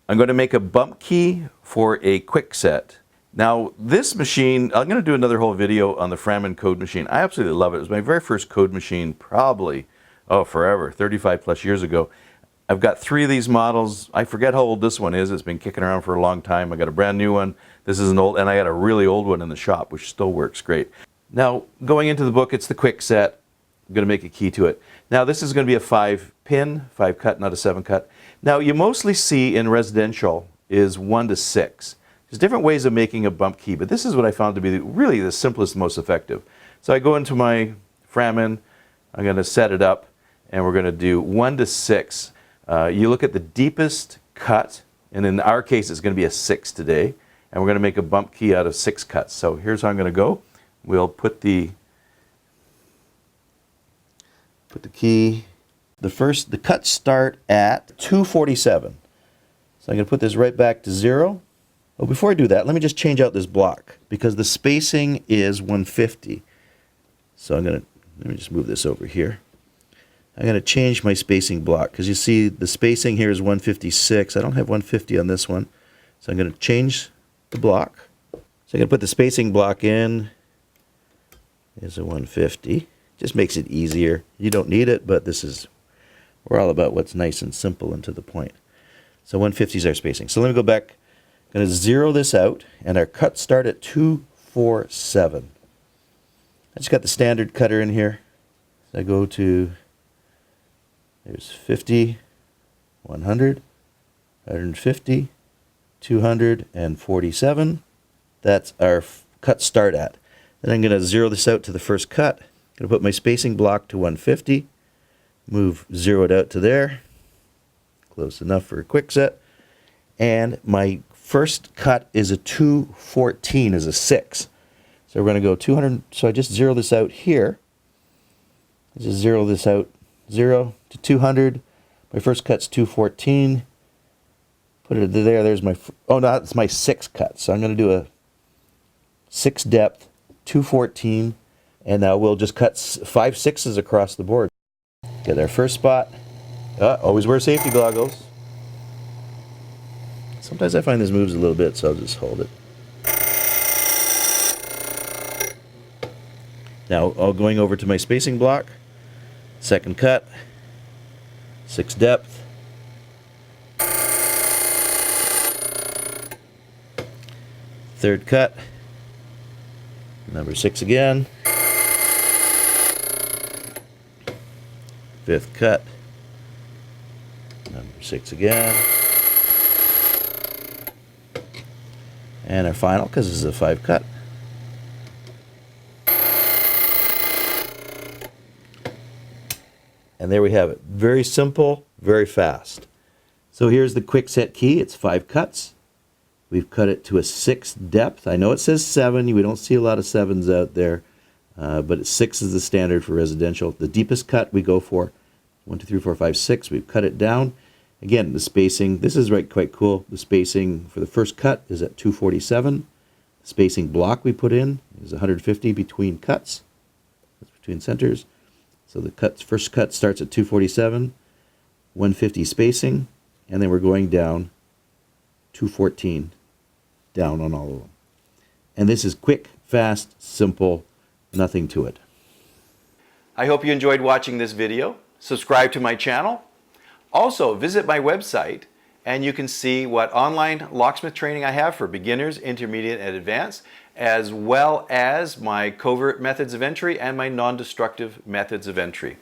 I'm going to make a bump key for a Kwikset. Now this machine, I'm going to do another whole video on the Framin code machine. I absolutely love it. It was my very first code machine, probably, forever, 35 plus years ago. I've got 3 of these models. I forget how old this one is. It's been kicking around for a long time. I got a brand new one. This is an old, and I got a really old one in the shop, which still works great. Now, going into the book, it's the Kwikset. I'm going to make a key to it. Now, this is going to be a 5-pin, 5-cut, not a 7-cut. Now, you mostly see in residential is 1 to 6. There's different ways of making a bump key, but this is what I found to be really the simplest, most effective. So I go into my Framin, I'm going to set it up, and we're going to do 1 to 6. You look at the deepest cut, and in our case it's going to be a 6 today, and we're going to make a bump key out of 6 cuts. So here's how I'm going to go. We'll put the key, the cuts start at 247. So I'm going to put this right back to 0. Well, before I do that, let me just change out this block because the spacing is 150. So let me just move this over here. I'm going to change my spacing block because you see the spacing here is 156. I don't have 150 on this one. So I'm going to change the block. So I'm going to put the spacing block in. There's a 150. Just makes it easier. You don't need it, but we're all about what's nice and simple and to the point. So 150 is our spacing. So let me go back. I'm going to 0 this out, and our cuts start at 247. I just got the standard cutter in here. So I go to, there's 50, 100, 150, 247. That's our cut start at. Then I'm going to 0 this out to the first cut. I'm going to put my spacing block to 150. Move 0 it out to there. Close enough for a Kwikset. And my first cut is a 214, is a 6. So we're going to go 200. So I just 0 this out here. I just 0 this out, 0 to 200. My first cut's 214. Put it there. There's my, oh no, it's my 6 cut. So I'm going to do a 6 depth, 214, and now we'll just cut 5 6s across the board. Get our first spot. Always wear safety goggles. Sometimes I find this moves a little bit, so I'll just hold it. Now, going over to my spacing block. Second cut. 6 depth. Third cut. Number 6 again. Fifth cut. Number 6 again. And our final, because this is a 5 cut. And there we have it. Very simple, very fast. So here's the Kwikset key. It's 5 cuts. We've cut it to a 6 depth. I know it says 7. We don't see a lot of 7s out there. But 6 is the standard for residential. The deepest cut we go for 1, 2, 3, 4, 5, 6. We've cut it down. Again, the spacing, this is quite cool. The spacing for the first cut is at 247. The spacing block we put in is 150 between cuts. That's between centers. So the first cut starts at 247, 150 spacing, and then we're going down 214 down on all of them. And this is quick, fast, simple, nothing to it. I hope you enjoyed watching this video. Subscribe to my channel. Also, visit my website and you can see what online locksmith training I have for beginners, intermediate, and advanced, as well as my covert methods of entry and my non-destructive methods of entry.